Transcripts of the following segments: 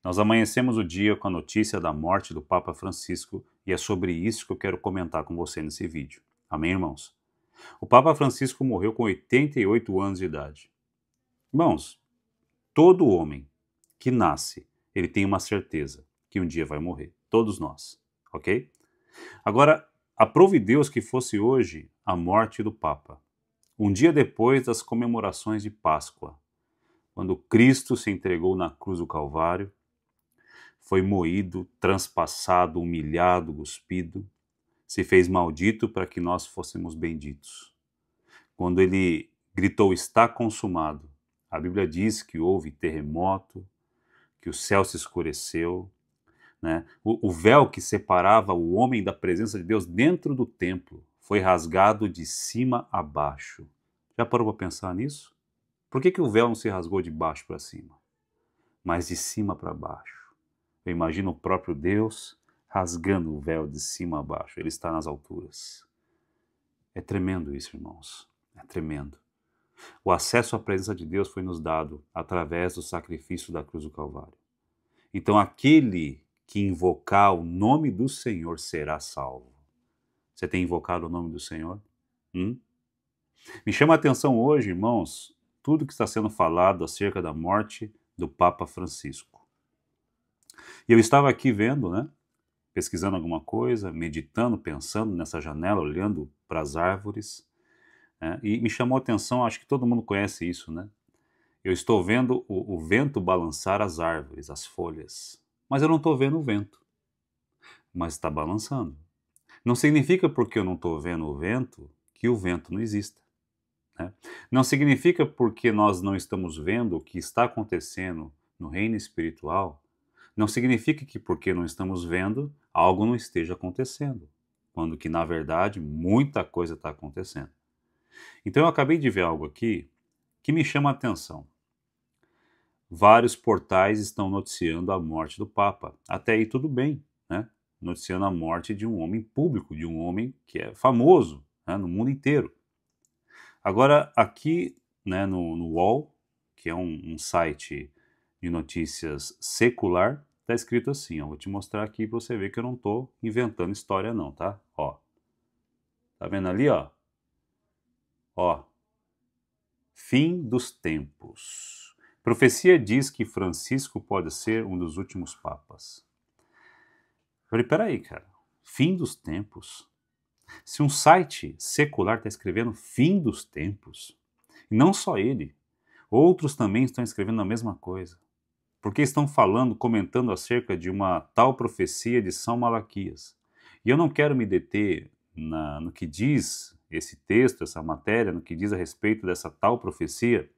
Nós amanhecemos o dia com a notícia da morte do Papa Francisco e é sobre isso que eu quero comentar com você nesse vídeo. Amém, irmãos? O Papa Francisco morreu com 88 anos de idade. Irmãos, todo homem que nasce, ele tem uma certeza que um dia vai morrer. Todos nós, ok? Agora, aprove Deus que fosse hoje a morte do Papa, um dia depois das comemorações de Páscoa, quando Cristo se entregou na cruz do Calvário, foi moído, transpassado, humilhado, cuspido, se fez maldito para que nós fôssemos benditos. Quando ele gritou, está consumado, a Bíblia diz que houve terremoto, que o céu se escureceu, né? O véu que separava o homem da presença de Deus dentro do templo foi rasgado de cima a baixo. Já parou para pensar nisso? Por que o véu não se rasgou de baixo para cima, mas de cima para baixo? Eu imagino o próprio Deus rasgando o véu de cima a baixo. Ele está nas alturas. É tremendo isso, irmãos. É tremendo. O acesso à presença de Deus foi nos dado através do sacrifício da cruz do Calvário. Então, aquele que invocar o nome do Senhor será salvo. Você tem invocado o nome do Senhor? Me chama a atenção hoje, irmãos, tudo que está sendo falado acerca da morte do Papa Francisco. E eu estava aqui vendo, né, pesquisando alguma coisa, meditando, pensando nessa janela, olhando para as árvores, né, e me chamou a atenção, acho que todo mundo conhece isso, né? Eu estou vendo o vento balançar as árvores, as folhas, mas eu não estou vendo o vento, mas está balançando. Não significa porque eu não estou vendo o vento que o vento não exista, né? Não significa porque nós não estamos vendo o que está acontecendo no reino espiritual, não significa que porque não estamos vendo, algo não esteja acontecendo, quando que na verdade muita coisa está acontecendo. Então eu acabei de ver algo aqui que me chama a atenção. Vários portais estão noticiando a morte do Papa. Até aí tudo bem, né? Noticiando a morte de um homem público, de um homem que é famoso, né, no mundo inteiro. Agora, aqui, né, no UOL, que é um site de notícias secular, está escrito assim, ó, vou te mostrar aqui para você ver que eu não estou inventando história não, tá? Ó, tá vendo ali, ó? Ó, fim dos tempos. Profecia diz que Francisco pode ser um dos últimos papas. Eu falei, peraí, cara, fim dos tempos? Se um site secular está escrevendo fim dos tempos, e não só ele, outros também estão escrevendo a mesma coisa, porque estão falando, comentando acerca de uma tal profecia de São Malaquias. E eu não quero me deter no que diz esse texto, essa matéria, no que diz a respeito dessa tal profecia,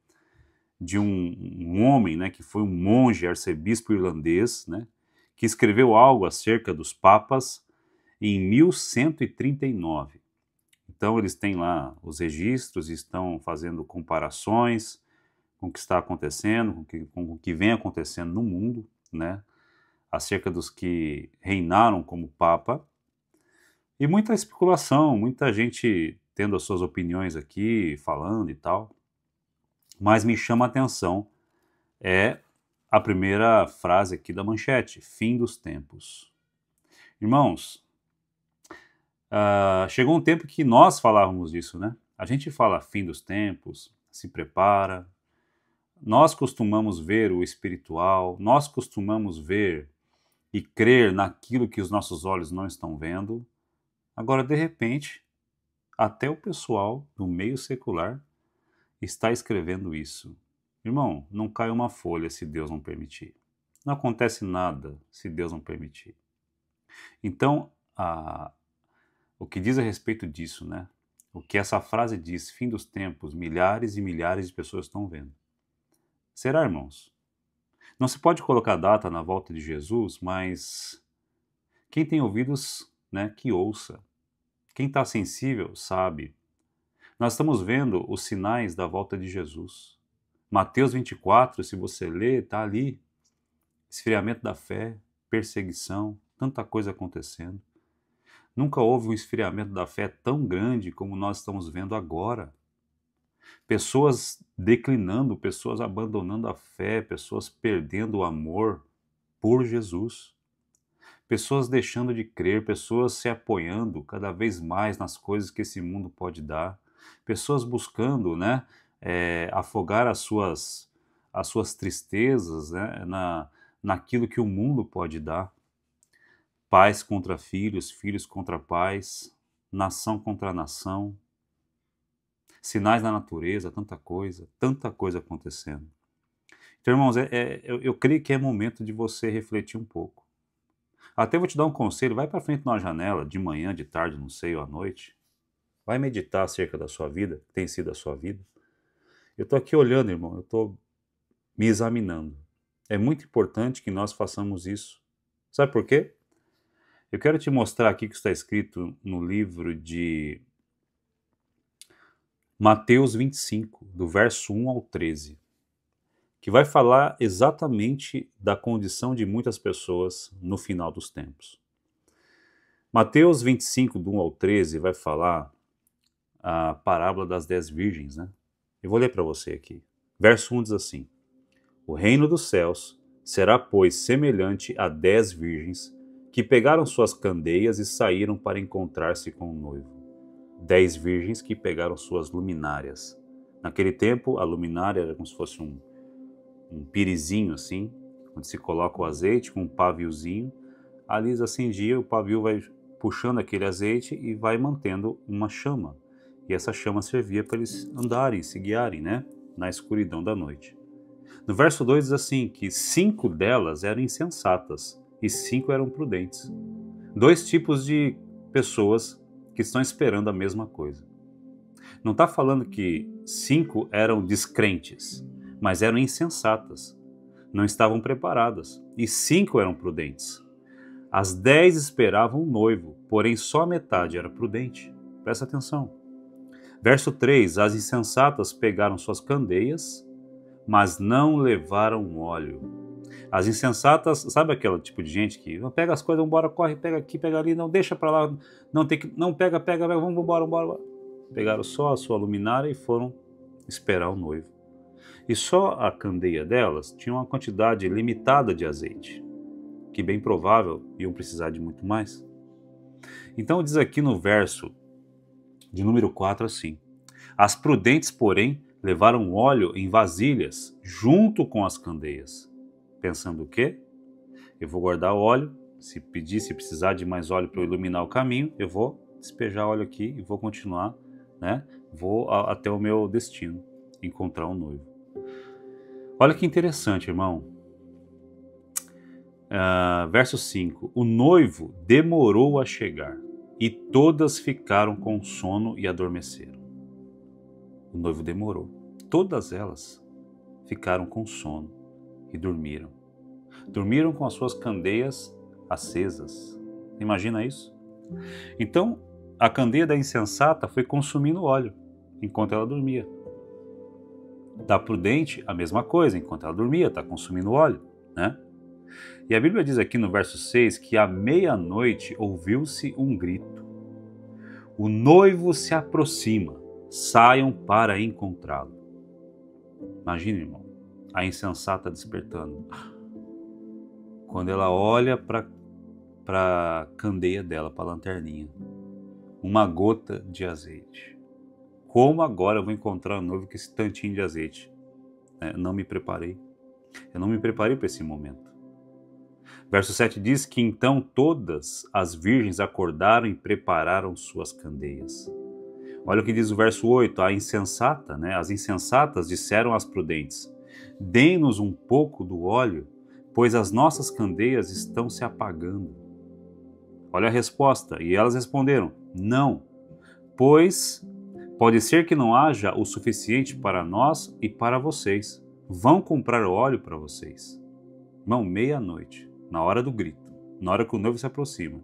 de um homem, né, que foi um monge, arcebispo irlandês, né, que escreveu algo acerca dos papas em 1139. Então eles têm lá os registros e estão fazendo comparações com o que está acontecendo, com o que vem acontecendo no mundo, né, acerca dos que reinaram como papa. E muita especulação, muita gente tendo as suas opiniões aqui, falando e tal. Mas me chama a atenção é a primeira frase aqui da manchete, fim dos tempos. Irmãos, chegou um tempo que nós falávamos disso, né? A gente fala fim dos tempos, se prepara. Nós costumamos ver o espiritual, nós costumamos ver e crer naquilo que os nossos olhos não estão vendo. Agora, de repente, até o pessoal do meio secular está escrevendo isso. Irmão, não cai uma folha se Deus não permitir. Não acontece nada se Deus não permitir. Então, o que diz a respeito disso, né? O que essa frase diz, fim dos tempos, milhares e milhares de pessoas estão vendo. Será, irmãos? Não se pode colocar data na volta de Jesus, mas quem tem ouvidos, né, que ouça. Quem está sensível sabe. Nós estamos vendo os sinais da volta de Jesus. Mateus 24, se você ler, está ali. Esfriamento da fé, perseguição, tanta coisa acontecendo. Nunca houve um esfriamento da fé tão grande como nós estamos vendo agora. Pessoas declinando, pessoas abandonando a fé, pessoas perdendo o amor, por Jesus. Pessoas deixando de crer, pessoas se apoiando cada vez mais nas coisas que esse mundo pode dar, pessoas buscando, né, afogar as suas tristezas, né, naquilo que o mundo pode dar. Pais contra filhos, filhos contra pais, nação contra nação, sinais da natureza, tanta coisa acontecendo. Então, irmãos, eu creio que é momento de você refletir um pouco. Até vou te dar um conselho, vai para frente numa janela, de manhã, de tarde, não sei, ou à noite. Vai meditar acerca da sua vida, que tem sido a sua vida. Eu estou aqui olhando, irmão, eu estou me examinando. É muito importante que nós façamos isso. Sabe por quê? Eu quero te mostrar aqui o que está escrito no livro de Mateus 25, do verso 1 ao 13, que vai falar exatamente da condição de muitas pessoas no final dos tempos. Mateus 25, do 1 ao 13, vai falar a parábola das 10 virgens, né? Eu vou ler para você aqui. Verso 1 diz assim: O reino dos céus será, pois, semelhante a 10 virgens que pegaram suas candeias e saíram para encontrar-se com o noivo. 10 virgens que pegaram suas luminárias. Naquele tempo, a luminária era como se fosse um pirizinho assim, onde se coloca o azeite com um paviozinho. Ali eles acendiam, o pavio vai puxando aquele azeite e vai mantendo uma chama. E essa chama servia para eles andarem, se guiarem, né, na escuridão da noite. No verso 2 diz assim, que 5 delas eram insensatas e 5 eram prudentes. 2 tipos de pessoas que estão esperando a mesma coisa. Não está falando que 5 eram descrentes, mas eram insensatas, não estavam preparadas, e 5 eram prudentes. As 10 esperavam um noivo, porém só metade era prudente. Presta atenção. Verso 3, as insensatas pegaram suas candeias, mas não levaram óleo. As insensatas, sabe aquele tipo de gente que pega as coisas, vambora, corre, pega aqui, pega ali, não deixa pra lá, não pega, vamos embora. Pegaram só a sua luminária e foram esperar o noivo. E só a candeia delas tinha uma quantidade limitada de azeite, que bem provável iam precisar de muito mais. Então diz aqui no verso de número 4 assim: As prudentes, porém, levaram óleo em vasilhas junto com as candeias. Pensando o quê? Eu vou guardar o óleo, se precisar de mais óleo para eu iluminar o caminho, eu vou despejar óleo aqui e vou continuar, né? Vou até o meu destino, encontrar um noivo. Olha que interessante, irmão. Verso 5. O noivo demorou a chegar e todas ficaram com sono e adormeceram. O noivo demorou. Todas elas ficaram com sono e dormiram. Dormiram com as suas candeias acesas. Imagina isso? Então, a candeia da insensata foi consumindo óleo enquanto ela dormia. Da prudente, a mesma coisa, enquanto ela dormia, está consumindo óleo, né? E a Bíblia diz aqui no verso 6 que à meia-noite ouviu-se um grito. O noivo se aproxima, saiam para encontrá-lo. Imagina, irmão, a insensata despertando. Quando ela olha para a candeia dela, para a lanterninha, uma gota de azeite. Como agora eu vou encontrar um noivo com esse tantinho de azeite? Não me preparei. Eu não me preparei para esse momento. Verso 7 diz que então todas as virgens acordaram e prepararam suas candeias. Olha o que diz o verso 8, a insensata, né? As insensatas disseram às prudentes: Dê-nos um pouco do óleo, pois as nossas candeias estão se apagando. Olha a resposta, e elas responderam: Não, pois pode ser que não haja o suficiente para nós e para vocês. Vão comprar óleo para vocês. Irmão, meia-noite, na hora do grito, na hora que o noivo se aproxima,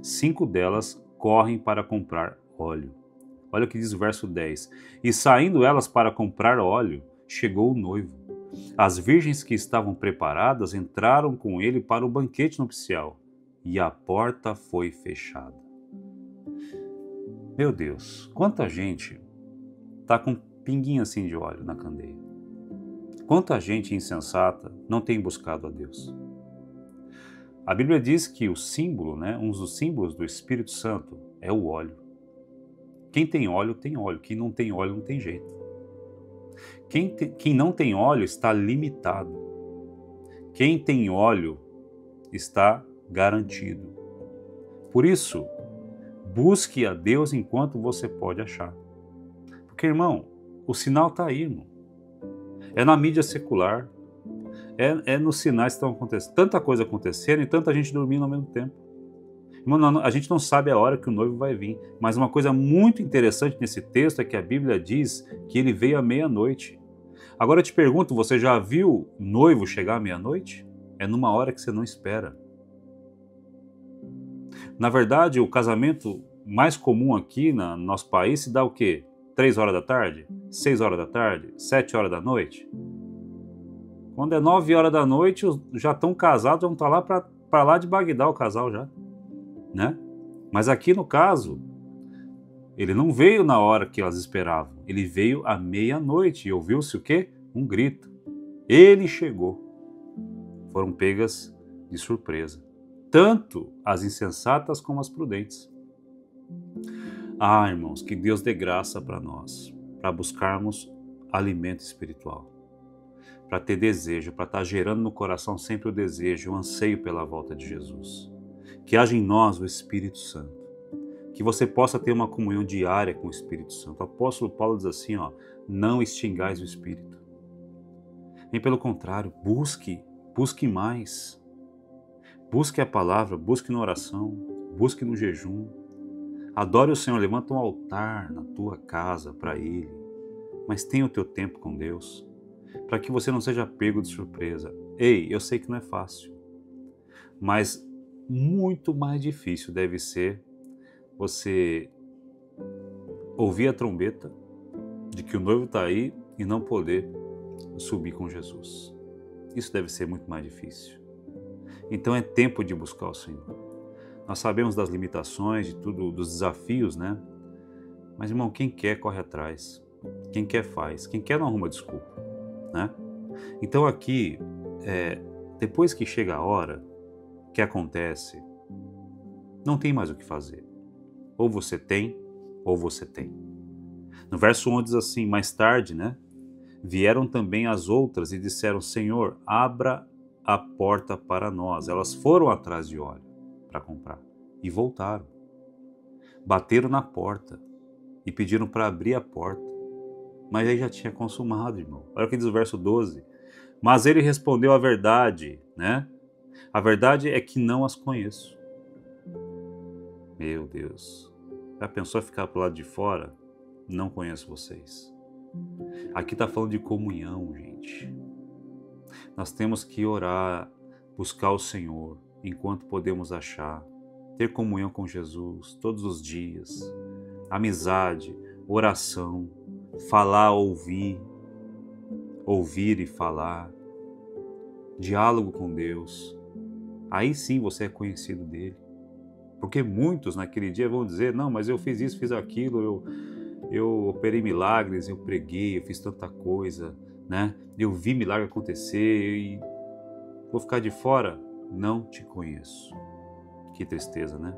5 delas correm para comprar óleo. Olha o que diz o verso 10. E saindo elas para comprar óleo, chegou o noivo. As virgens que estavam preparadas entraram com ele para o banquete nupcial, e a porta foi fechada. Meu Deus, quanta gente está com um pinguinho assim de óleo na candeia. Quanta gente insensata não tem buscado a Deus. A Bíblia diz que o símbolo, né, um dos símbolos do Espírito Santo é o óleo. Quem tem óleo, tem óleo. Quem não tem óleo, não tem jeito. Quem não tem óleo está limitado. Quem tem óleo está garantido. Por isso, busque a Deus enquanto você pode achar. Porque, irmão, o sinal está aí, irmão. É na mídia secular, é nos sinais que estão acontecendo. Tanta coisa acontecendo e tanta gente dormindo ao mesmo tempo. Irmão, a gente não sabe a hora que o noivo vai vir, mas uma coisa muito interessante nesse texto é que a Bíblia diz que ele veio à meia-noite. Agora eu te pergunto, você já viu noivo chegar à meia-noite? É numa hora que você não espera. Na verdade, o casamento mais comum aqui no nosso país se dá o quê? 3 horas da tarde? 6 horas da tarde? 7 horas da noite? Quando é 9 horas da noite, já estão casados, vão estar lá para lá de Bagdá o casal já, né? Mas aqui no caso, ele não veio na hora que elas esperavam, ele veio à meia-noite e ouviu-se o quê? Um grito. Ele chegou. Foram pegas de surpresa, tanto as insensatas como as prudentes. Ah, irmãos, que Deus dê graça para nós, para buscarmos alimento espiritual, para ter desejo, para estar gerando no coração sempre o desejo, o anseio pela volta de Jesus. Que haja em nós o Espírito Santo, que você possa ter uma comunhão diária com o Espírito Santo. O apóstolo Paulo diz assim, não extingais o Espírito. Nem pelo contrário, busque mais. Busque a palavra, busque na oração, busque no jejum. Adore o Senhor, levanta um altar na tua casa para Ele, mas tenha o teu tempo com Deus, para que você não seja pego de surpresa. Ei, eu sei que não é fácil, mas muito mais difícil deve ser você ouvir a trombeta de que o noivo está aí e não poder subir com Jesus. Isso deve ser muito mais difícil. Então é tempo de buscar o Senhor. Nós sabemos das limitações, de tudo, dos desafios, né? Mas, irmão, quem quer corre atrás. Quem quer faz. Quem quer não arruma desculpa, né? Então aqui, depois que chega a hora, que acontece, não tem mais o que fazer. Ou você tem, ou você tem. No verso 11 diz assim, mais tarde, né? Vieram também as outras e disseram, Senhor, abra a porta para nós. Elas foram atrás de óleo para comprar e voltaram. Bateram na porta e pediram para abrir a porta. Mas aí já tinha consumado, irmão. Olha o que diz o verso 12. Mas ele respondeu a verdade, né? A verdade é que não as conheço. Meu Deus. Já pensou ficar pro lado de fora? Não conheço vocês. Aqui está falando de comunhão, gente. Nós temos que orar, buscar o Senhor enquanto podemos achar, ter comunhão com Jesus todos os dias, amizade, oração, falar, ouvir e falar, diálogo com Deus. Aí sim você é conhecido dele. Porque muitos naquele dia vão dizer, não, mas eu fiz isso, fiz aquilo, eu operei milagres, eu preguei, eu fiz tanta coisa, né? Eu vi milagre acontecer e vou ficar de fora? Não te conheço. Que tristeza, né?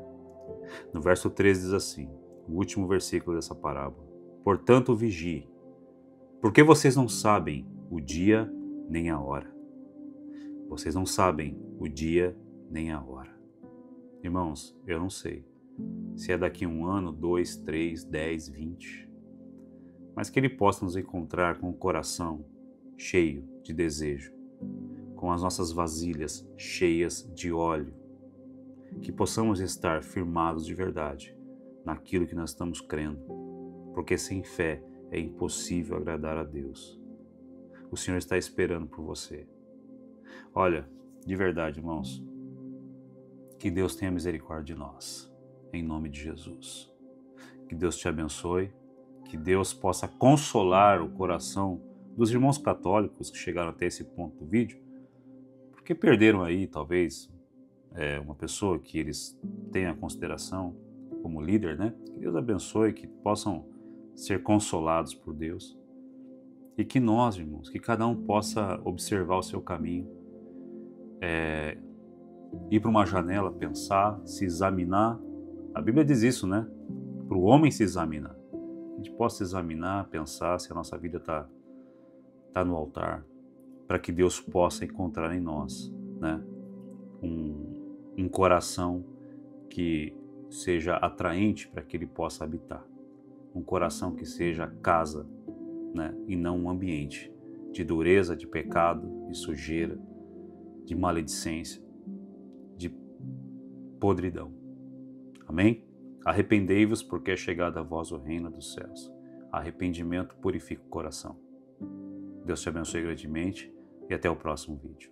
No verso 13 diz assim, o último versículo dessa parábola. Portanto, vigie, porque vocês não sabem o dia nem a hora. Vocês não sabem o dia nem a hora. Irmãos, eu não sei se é daqui 1 ano, 2, 3, 10, 20, mas que Ele possa nos encontrar com o coração cheio de desejo, com as nossas vasilhas cheias de óleo, que possamos estar firmados de verdade naquilo que nós estamos crendo, porque sem fé é impossível agradar a Deus. O Senhor está esperando por você. Olha, de verdade, irmãos, que Deus tenha misericórdia de nós, em nome de Jesus. Que Deus te abençoe, que Deus possa consolar o coração dos irmãos católicos que chegaram até esse ponto do vídeo, porque perderam aí, talvez, uma pessoa que eles têm a consideração como líder, né? Que Deus abençoe, que possam ser consolados por Deus. E que nós, irmãos, que cada um possa observar o seu caminho, ir para uma janela, pensar, se examinar. A Bíblia diz isso, né? Para o homem se examinar. A gente possa examinar, pensar se a nossa vida tá no altar, para que Deus possa encontrar em nós, né? Um coração que seja atraente para que Ele possa habitar. Um coração que seja casa, né? E não um ambiente de dureza, de pecado, de sujeira, de maledicência, de podridão. Amém? Arrependei-vos, porque é chegado a vós o reino dos céus. Arrependimento purifica o coração. Deus te abençoe grandemente e até o próximo vídeo.